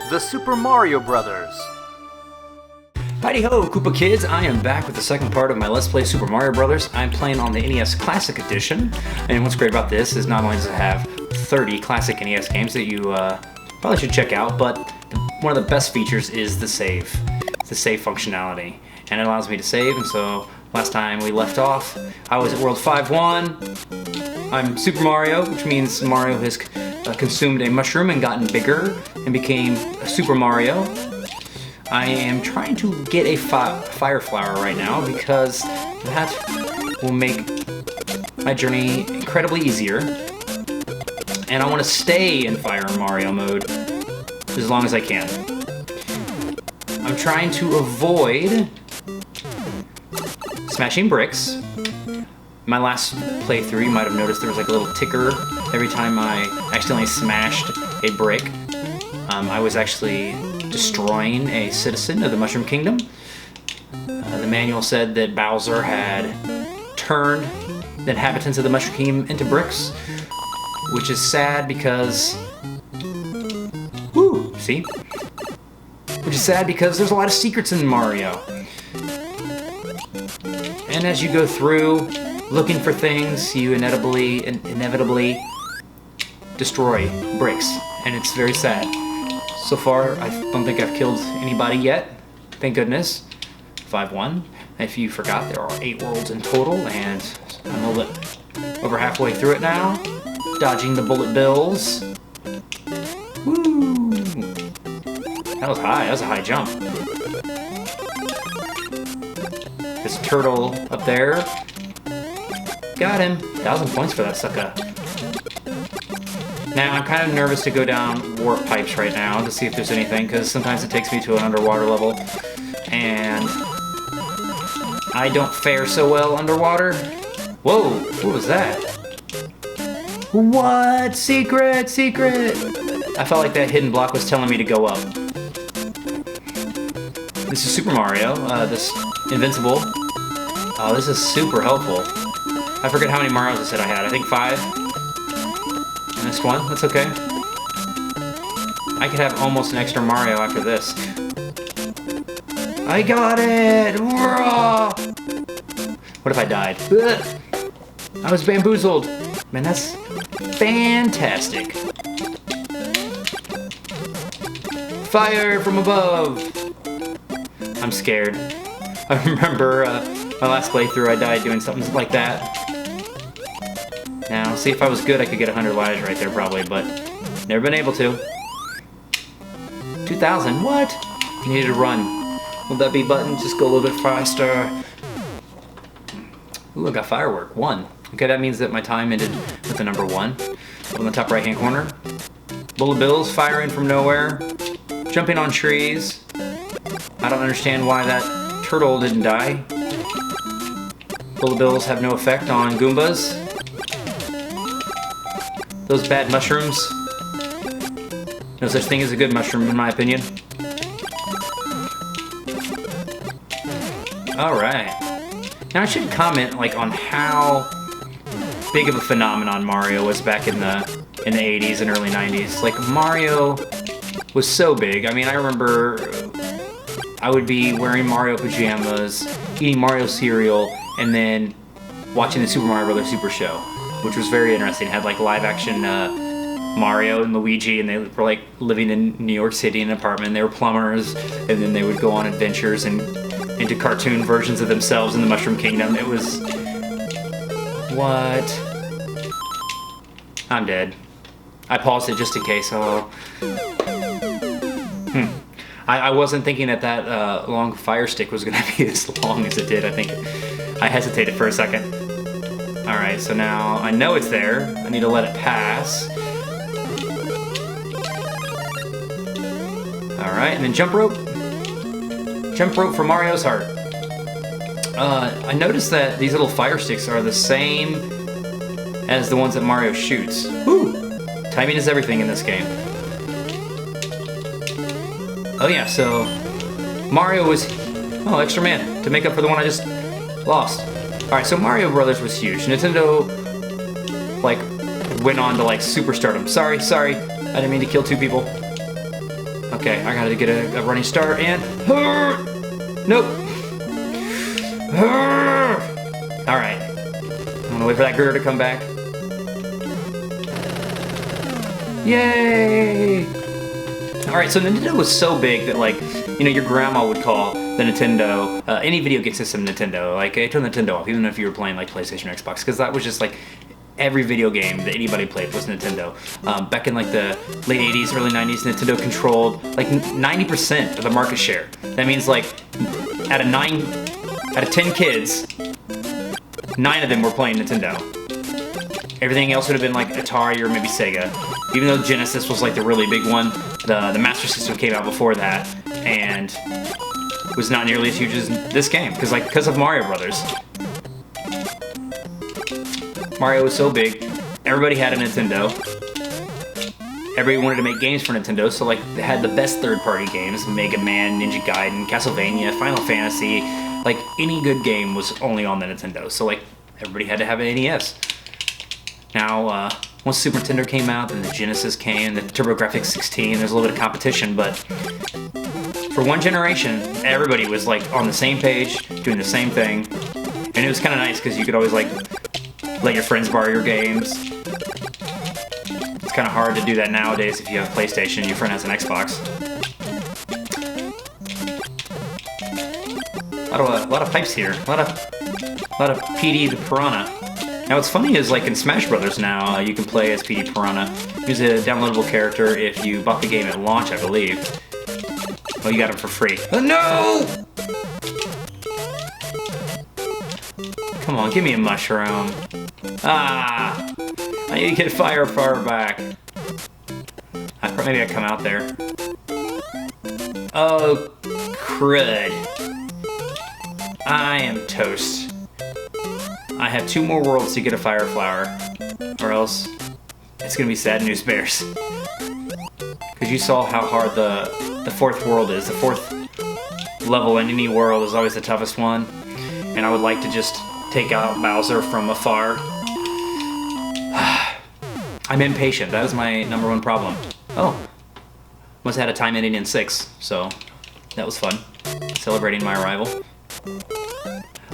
The Super Mario Brothers. Howdy ho, Koopa Kids! I am back with the second part of my Let's Play Super Mario Brothers. I'm playing on the NES Classic Edition, and what's great about this is not only does it have 30 classic NES games that you probably should check out, but one of the best features is the save functionality, and it allows me to save. And so last time we left off, I was at World 5-1. I'm Super Mario, which means Mario has consumed a mushroom and gotten bigger and became a Super Mario. I am trying to get a fire flower right now because that will make my journey incredibly easier. And I want to stay in Fire Mario mode as long as I can. I'm trying to avoid smashing bricks. My last playthrough, you might have noticed there was like a little ticker every time I accidentally smashed a brick. I was actually destroying a citizen of the Mushroom Kingdom. The manual said that Bowser had turned the inhabitants of the Mushroom Kingdom into bricks, which is sad because... Woo! See? Which is sad because there's a lot of secrets in Mario. And as you go through looking for things, you inevitably destroy bricks, and it's very sad. So far, I don't think I've killed anybody yet. Thank goodness. 5-1. If you forgot, there are 8 worlds in total, and I'm a little bit over halfway through it now. Dodging the bullet bills. Woo! That was high. That was a high jump. This turtle up there. Got him. 1,000 points for that sucker. Now, I'm kind of nervous to go down warp pipes right now to see if there's anything, because sometimes it takes me to an underwater level, and I don't fare so well underwater. Whoa, what was that? What? Secret, secret! I felt like that hidden block was telling me to go up. This is Super Mario, this Invincible. Oh, this is super helpful. I forget how many Marios I said I had. I think 5. Missed one. That's okay. I could have almost an extra Mario after this. I got it! What if I died? I was bamboozled. Man, that's fantastic. Fire from above! I'm scared. I remember my last playthrough, I died doing something like that. Now, see, if I was good, I could get 100 lives right there, probably, but never been able to. 2,000, what? You needed to run. Will that be button? Just go a little bit faster. Ooh, I got firework, 1. Okay, that means that my time ended with the number 1. Up in the top right-hand corner. Bullet bills firing from nowhere. Jumping on trees. I don't understand why that turtle didn't die. Bullet bills have no effect on Goombas. Those bad mushrooms. No such thing as a good mushroom, in my opinion. Alright. Now I should comment on how big of a phenomenon Mario was back in the 80s and early 90s. Like, Mario was so big. I mean, I remember I would be wearing Mario pajamas, eating Mario cereal, and then watching the Super Mario Brothers Super Show, which was very interesting. It had live action Mario and Luigi, and they were living in New York City in an apartment. They were plumbers, and then they would go on adventures and into cartoon versions of themselves in the Mushroom Kingdom. It was... What? I'm dead. I paused it just in case. Oh. I wasn't thinking that long fire stick was going to be as long as it did. I think I hesitated for a second. Alright, so now I know it's there. I need to let it pass. Alright, and then jump rope. Jump rope for Mario's heart. I noticed that these little fire sticks are the same as the ones that Mario shoots. Woo! Timing is everything in this game. Oh yeah, so Mario was... Oh, extra man to make up for the one I just lost. Alright, so Mario Brothers was huge. Nintendo, went on to, superstardom. Sorry, I didn't mean to kill 2 people. Okay, I gotta get a running start and... Nope. Alright. I'm gonna wait for that girl to come back. Yay! Alright, so Nintendo was so big that, like, you know, your grandma would call the Nintendo, any video game system Nintendo, like, hey, turn the Nintendo off, even if you were playing, like, PlayStation or Xbox, because that was just, like, every video game that anybody played was Nintendo. Back in, like, the late 80s, early 90s, Nintendo controlled, like, 90% of the market share. That means, like, out of 10 kids, 9 of them were playing Nintendo. Everything else would have been like Atari or maybe Sega. Even though Genesis was like the really big one, the Master System came out before that and was not nearly as huge as this game because of Mario Brothers. Mario was so big, everybody had a Nintendo. Everybody wanted to make games for Nintendo, so like they had the best third-party games: Mega Man, Ninja Gaiden, Castlevania, Final Fantasy. Like any good game was only on the Nintendo, so like everybody had to have an NES. Now, once Super Nintendo came out, then the Genesis came, the TurboGrafx 16, there's a little bit of competition, but for one generation, everybody was like on the same page, doing the same thing, and it was kind of nice because you could always like let your friends borrow your games. It's kind of hard to do that nowadays if you have a PlayStation and your friend has an Xbox. A lot of pipes here, a lot of PD the Piranha. Now what's funny is like in Smash Brothers now, you can play as PD Piranha. He's a downloadable character if you bought the game at launch, I believe. Well, you got him for free. Oh, no! Come on, give me a mushroom. Ah! I need to get fire back. Maybe I come out there. Oh, crud. I am toast. I have 2 more worlds to get a fire flower, or else it's gonna be sad news bears. Because you saw how hard the 4th world is. The 4th level in any world is always the toughest one, and I would like to just take out Bowser from afar. I'm impatient. That is my #1 problem. Oh, must have had a time ending in 6, so that was fun. Celebrating my arrival.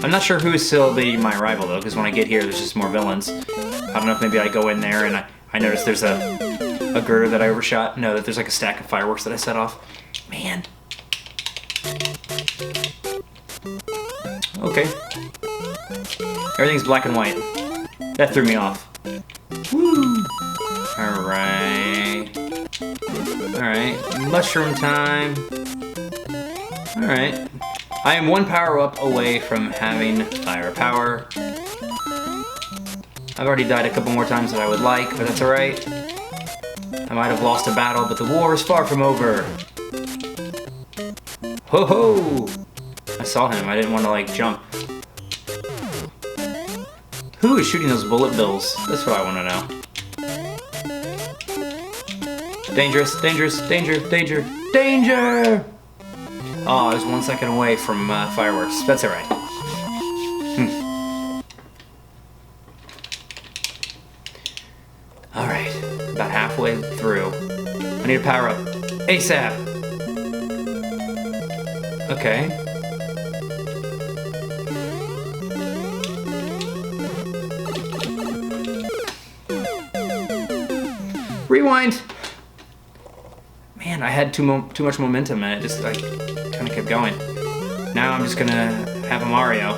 I'm not sure who is still my rival though, because when I get here, there's just more villains. I don't know if maybe I go in there and I notice there's a girder that I overshot. No, that there's like a stack of fireworks that I set off. Man. Okay. Everything's black and white. That threw me off. Woo! Alright. Alright. Mushroom time. Alright. I am 1 power-up away from having fire power. I've already died a couple more times than I would like, but that's alright. I might have lost a battle, but the war is far from over. Ho ho! I saw him, I didn't want to like jump. Who is shooting those bullet bills? That's what I want to know. Dangerous, dangerous, danger, danger, danger! Oh, I was 1 second away from fireworks. That's alright. Alright, about halfway through. I need to power up. ASAP! Okay. Rewind! Man, I had too much momentum and it just like kind of kept going. Now I'm just gonna have a Mario.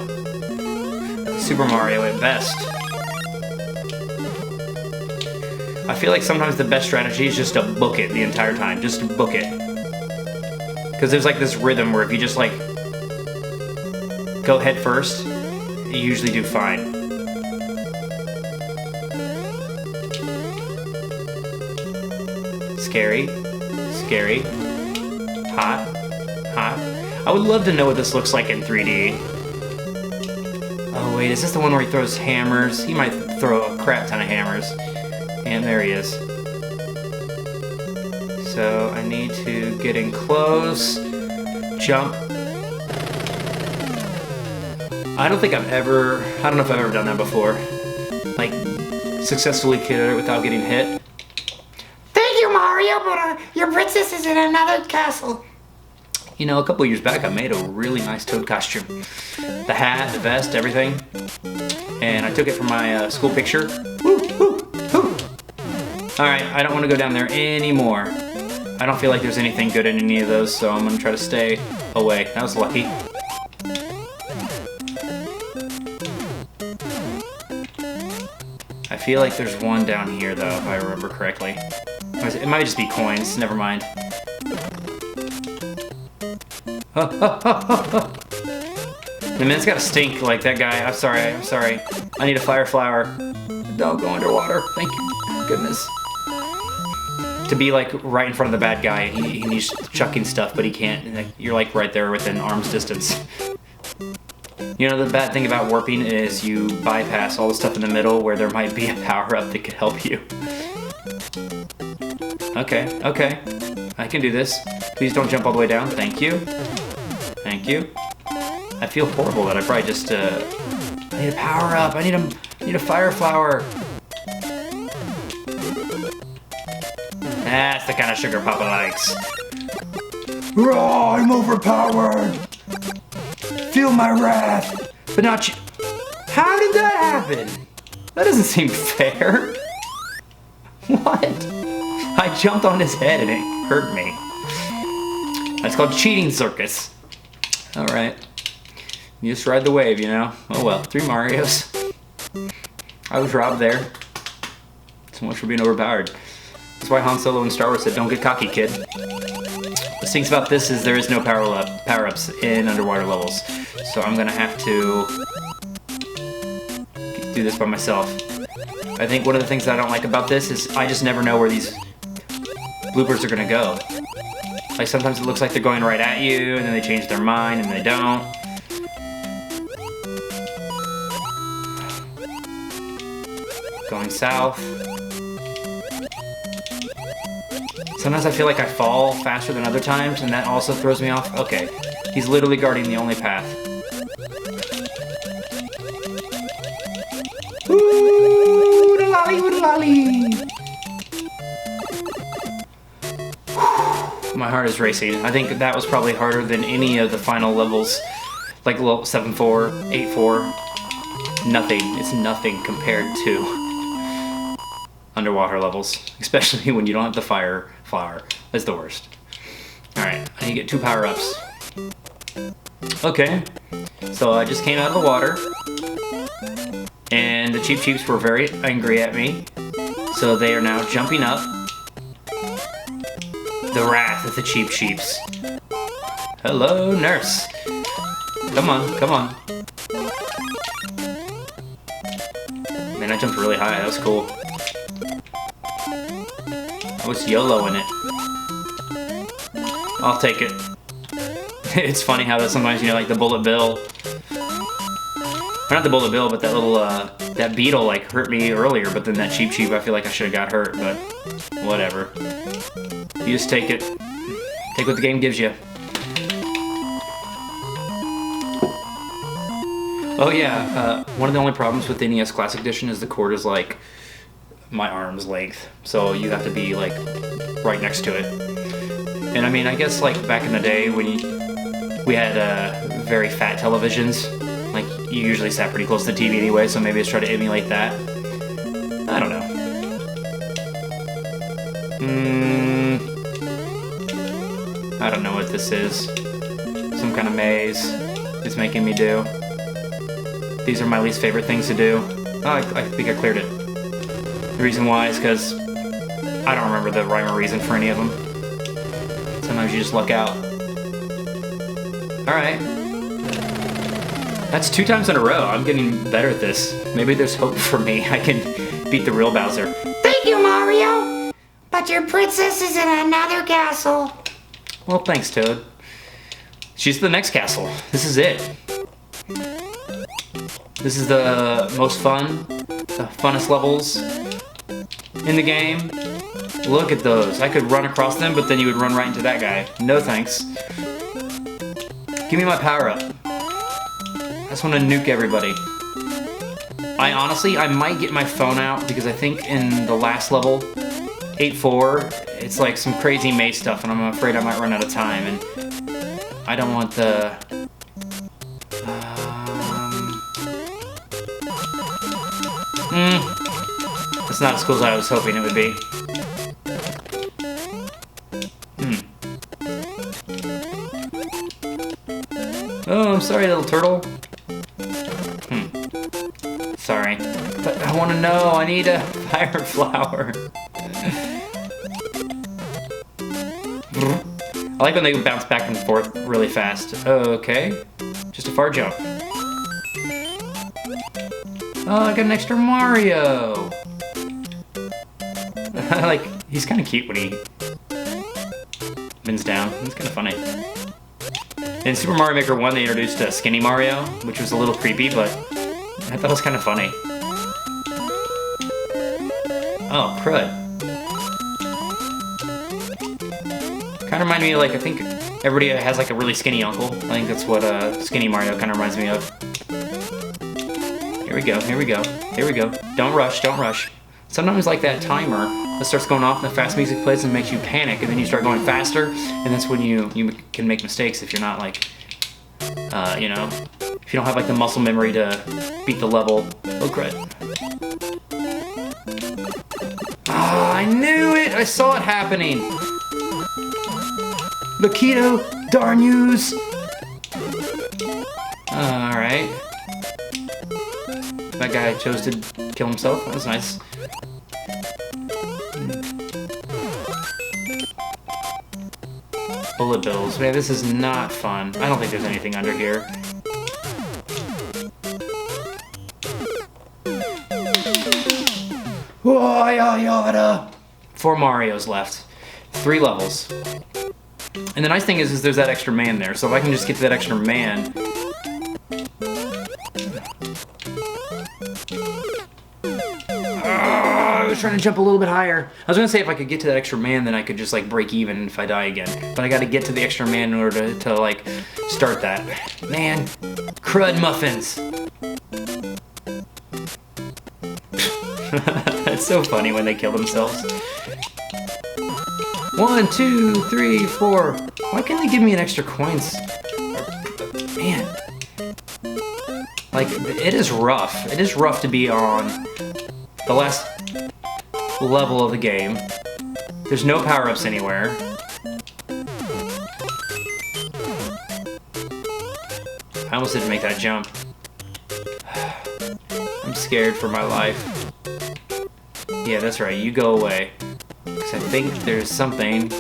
Super Mario at best. I feel like sometimes the best strategy is just to book it the entire time. Just to book it. Because there's like this rhythm where if you just like go head first, you usually do fine. Scary. Scary. Hot. Hot. I would love to know what this looks like in 3D. Oh wait, is this the one where he throws hammers? He might throw a crap ton of hammers. And there he is. So I need to get in close. Jump. I don't know if I've ever done that before. Like, successfully killed it without getting hit. Thank you, Mario, but Your princess is in another castle. You know, a couple years back I made a really nice Toad costume. The hat, the vest, everything. And I took it from my school picture. Woo, woo, woo. Alright, I don't want to go down there anymore. I don't feel like there's anything good in any of those, so I'm going to try to stay away. That was lucky. I feel like there's one down here, though, if I remember correctly. It might just be coins. Never mind. The man's got to stink like that guy. I'm sorry. I need a fire flower. Don't go underwater. Thank you. Goodness. To be like right in front of the bad guy, he's chucking stuff, but he can't. You're like right there within arm's distance. You know, the bad thing about warping is you bypass all the stuff in the middle where there might be a power-up that could help you. Okay. I can do this. Please don't jump all the way down. Thank you. I feel horrible that I probably just, I need a power-up. I need a fire flower. That's the kind of sugar Papa likes. I'm overpowered! Feel my wrath! But not you. How did that happen? That doesn't seem fair. What? I jumped on his head and it hurt me. That's called cheating circus. Alright. You just ride the wave, you know? Oh well, 3 Marios. I was robbed there. So much for being overpowered. That's why Han Solo in Star Wars said, don't get cocky, kid. The thing about this is there is no power-ups in underwater levels. So I'm gonna have to do this by myself. I think one of the things that I don't like about this is I just never know where these bloopers are gonna go. Like sometimes it looks like they're going right at you, and then they change their mind, and they don't. Going south. Sometimes I feel like I fall faster than other times, and that also throws me off. Okay, he's literally guarding the only path. Ooh, the lolly, ooh, the lolly. My heart is racing. I think that was probably harder than any of the final levels, like level 7-4, 8-4. Nothing. It's nothing compared to underwater levels, especially when you don't have the fire flower. That's the worst. Alright, I need to get 2 power-ups. Okay, so I just came out of the water, and the Cheep Cheeps were very angry at me, so they are now jumping up. The wrath of the Cheep Cheeps. Hello, nurse. Come on. Man, I jumped really high. That was cool. I was YOLOing it. I'll take it. It's funny how that sometimes, you know, like the bullet bill. Or not the bullet bill, but that little, that beetle, like, hurt me earlier, but then that Cheep Cheep, I feel like I should have got hurt, but whatever. You just take it. Take what the game gives you. Oh yeah, one of the only problems with the NES Classic Edition is the cord is like my arm's length, so you have to be like right next to it. And I mean, I guess like back in the day when we had very fat televisions, like you usually sat pretty close to the TV anyway, so maybe let's try to emulate that. I don't know. I don't know what this is. Some kind of maze it's making me do. These are my least favorite things to do. Oh, I think I cleared it. The reason why is because I don't remember the rhyme or reason for any of them. Sometimes you just luck out. Alright. That's 2 times in a row. I'm getting better at this. Maybe there's hope for me. I can beat the real Bowser. Thank you, Mario! But your princess is in another castle. Well, thanks, Toad. She's the next castle. This is it. This is the most fun, the funnest levels in the game. Look at those. I could run across them, but then you would run right into that guy. No thanks. Give me my power-up. I just want to nuke everybody. I might get my phone out, because I think in the last level, 8-4, it's like some crazy maze stuff, and I'm afraid I might run out of time, and I don't want the... It's not as cool as I was hoping it would be. Oh, I'm sorry, little turtle. Sorry. But I want to know. I need a fire flower. I like when they bounce back and forth really fast. Okay. Just a far jump. Oh, I got an extra Mario. Like, he's kind of cute when he bends down. It's kind of funny. In Super Mario Maker 1, they introduced Skinny Mario, which was a little creepy, but I thought it was kind of funny. Oh, crud. Kind of reminded me of, like, I think everybody has, like, a really skinny uncle. I think that's what Skinny Mario kind of reminds me of. Here we go, here we go, here we go. Don't rush, don't rush. Sometimes, like, that timer that starts going off and the fast music plays and makes you panic, and then you start going faster, and that's when you can make mistakes if you're not, like, you know, if you don't have, like, the muscle memory to beat the level. Oh, crud. Ah, I knew it! I saw it happening! Lakitu, darn yous! Alright. That guy chose to kill himself. That was nice. Bullet bills. Man, this is not fun. I don't think there's anything under here. Oh, yada. 4 Marios left. 3 levels. And the nice thing is there's that extra man there. So if I can just get to that extra man... I was trying to jump a little bit higher. I was gonna say if I could get to that extra man, then I could just like break even if I die again. But I gotta get to the extra man in order to like start that. Man, crud muffins. It's so funny when they kill themselves. 1, 2, 3, 4. Why can't they give me an extra coins? Man. Like, it is rough. It is rough to be on the last level of the game. There's no power-ups anywhere. I almost didn't make that jump. I'm scared for my life. Yeah, that's right. You go away. Because I think there's something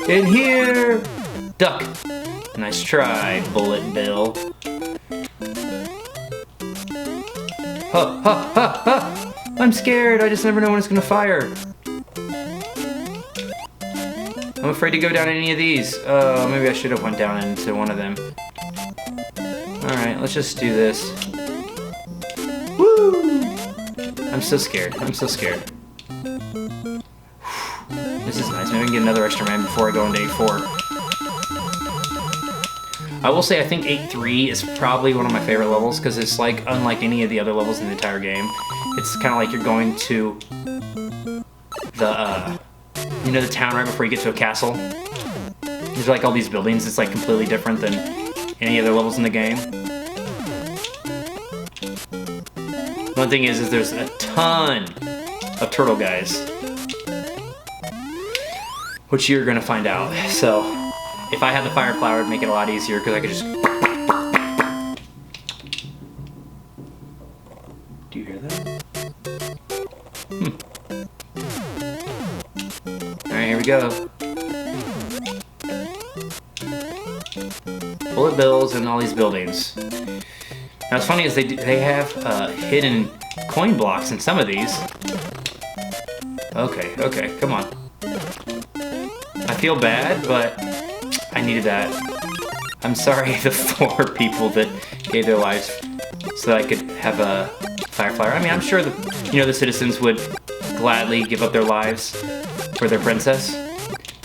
in here! Duck! Nice try, Bullet Bill. Ha ha ha ha! I'm scared! I just never know when it's gonna fire. I'm afraid to go down any of these. Maybe I should have went down into one of them. Alright, let's just do this. Woo! I'm so scared. I'm so scared. This is nice. Maybe I can get another extra man before I go into 8-4. I will say I think 8-3 is probably one of my favorite levels because it's like unlike any of the other levels in the entire game. It's kind of like you're going to the, you know, the town right before you get to a castle. There's like all these buildings. It's like completely different than any other levels in the game. One thing is there's a ton of turtle guys, which you're gonna find out. So if I had the fire flower, it'd make it a lot easier because I could just. Do you hear that? Alright, here we go. Bullet bills and all these buildings. Now what's funny is they have hidden coin blocks in some of these. Okay, come on. I feel bad, but I needed that. I'm sorry the 4 people that gave their lives so that I could have a fire flower. I mean, I'm sure the citizens would gladly give up their lives for their princess.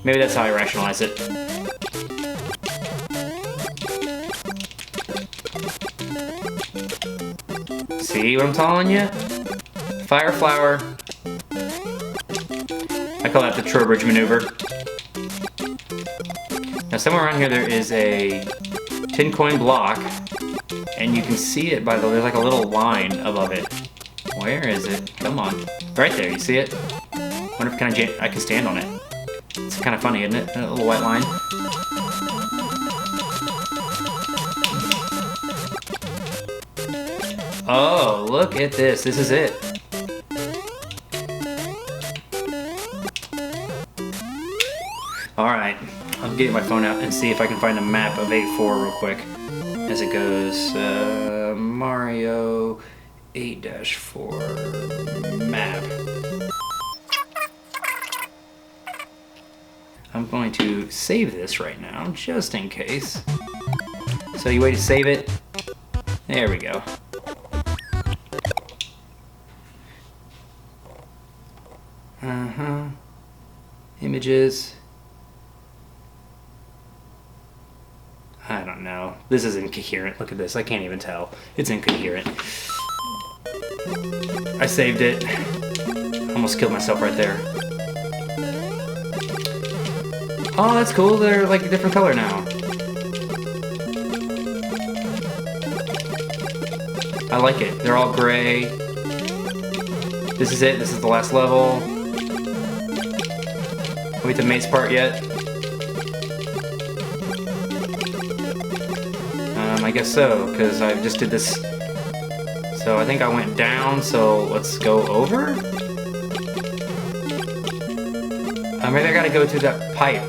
Maybe that's how I rationalize it. See what I'm telling you? Fire flower. I call that the Trowbro maneuver. Now somewhere around here there is a 10 coin block, and you can see it by the, there's like a little line above it. Where is it? Come on. Right there, you see it? Wonder if I can stand on it. It's kind of funny, isn't it? A little white line. Oh, look at this. This is it. Alright, I'll get my phone out and see if I can find a map of A4 real quick. As it goes, Mario 8-4 map. I'm going to save this right now, just in case. So you wait to save it. There we go. Images. I don't know. This is incoherent. Look at this. I can't even tell. It's incoherent. I saved it. Almost killed myself right there. Oh, that's cool. They're like a different color now. I like it. They're all gray. This is it. This is the last level. Are we at the maze part yet? I guess so, because I just did this. So I think I went down, so let's go over? Maybe I gotta go through that pipe.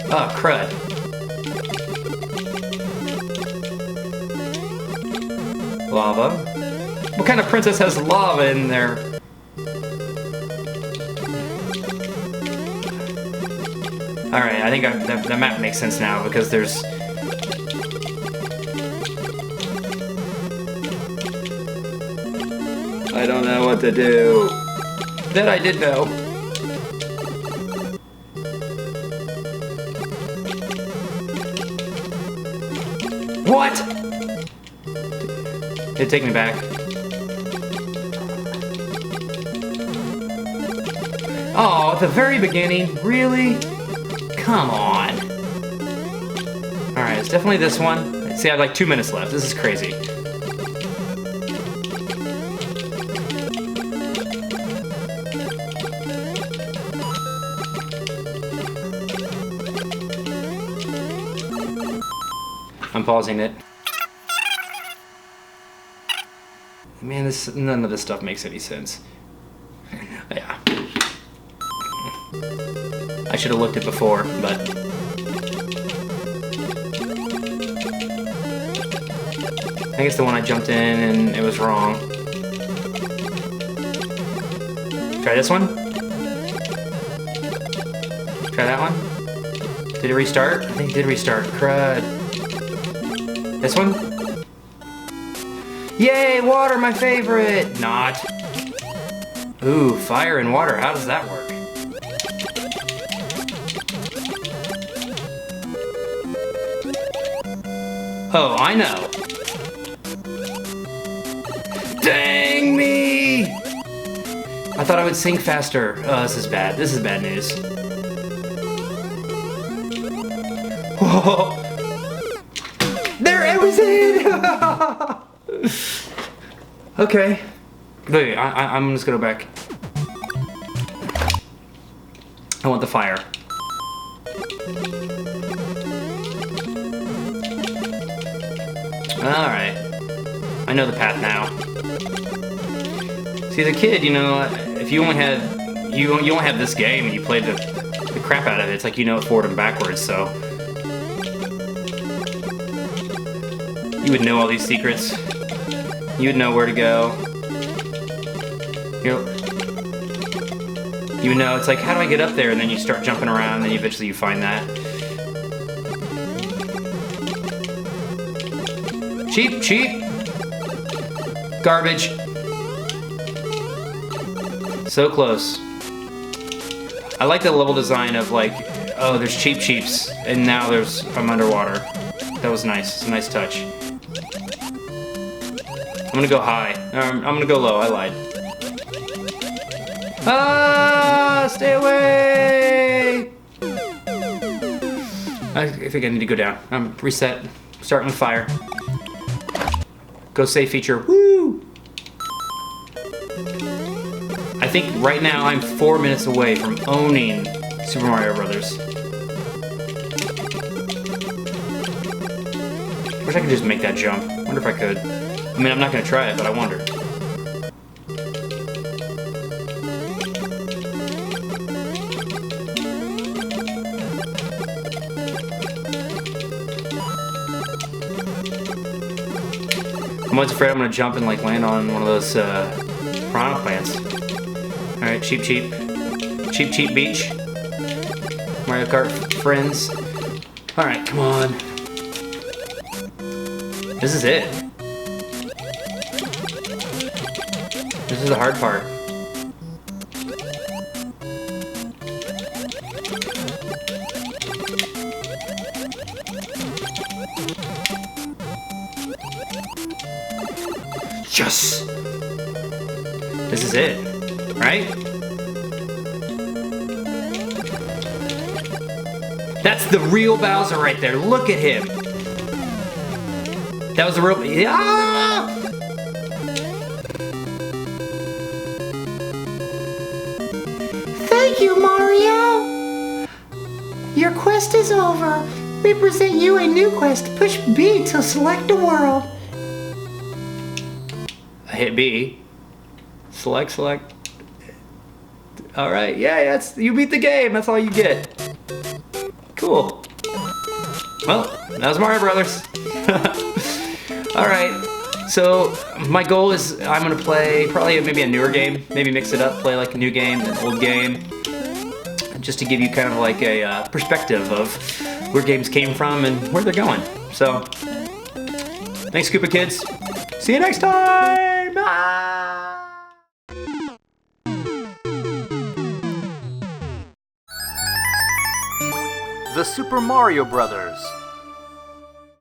Oh, crud. Lava? What kind of princess has lava in there? Alright, I think the map makes sense now, because there's... I don't know what to do. That I did know. What? It'd take me back. Oh, at the very beginning? Really? Come on. Alright, it's definitely this one. See, I have like 2 minutes left. This is crazy. I'm pausing it. Man, none of this stuff makes any sense. Yeah. I should have looked it before, but... I think it's the one I jumped in and it was wrong. Try this one? Try that one? Did it restart? I think it did restart. Crud. This one? Yay, water, my favorite! Not. Ooh, fire and water, how does that work? Oh, I know. Dang me! I thought I would sink faster. Oh, this is bad. This is bad news. Whoa! There, it was in! Okay. Wait, I'm just gonna go back. I want the fire. Alright. I know the path now. See, as a kid, you know, if you only had... You only have this game and you played the crap out of it, it's like you know it forward and backwards, so... You would know all these secrets. You would know where to go. You would know, it's like, how do I get up there? And then you start jumping around, and then eventually you find that. Cheap, cheap. Garbage. So close. I like the level design of like, oh, there's cheap cheeps, and now I'm underwater. That was nice. It's a nice touch. I'm gonna go high. I'm gonna go low. I lied. Ah! Stay away! I think I need to go down. Reset. Starting with fire. Go save feature. Woo! I think right now I'm 4 minutes away from owning Super Mario Brothers. Wish I could just make that jump. Wonder if I could. I mean, I'm not gonna try it, but I wonder. I'm always afraid I'm gonna jump and like land on one of those piranha plants. Alright, cheap beach. Mario Kart friends. Alright, come on. This is it. This is the hard part. Yes! This is it, right? That's the real Bowser right there. Look at him. That was the real... Yeah! Thank you, Mario! Your quest is over. We present you a new quest. Push B to select a world. I hit B. Select. Alright, yeah, you beat the game. That's all you get. Cool. Well, that was Mario Brothers. Alright, so my goal is I'm gonna play probably maybe a newer game. Maybe mix it up, play like a new game, an old game. Just to give you kind of like a perspective of where games came from and where they're going. So, thanks, Koopa Kids. See you next time! Ah! The Super Mario Brothers.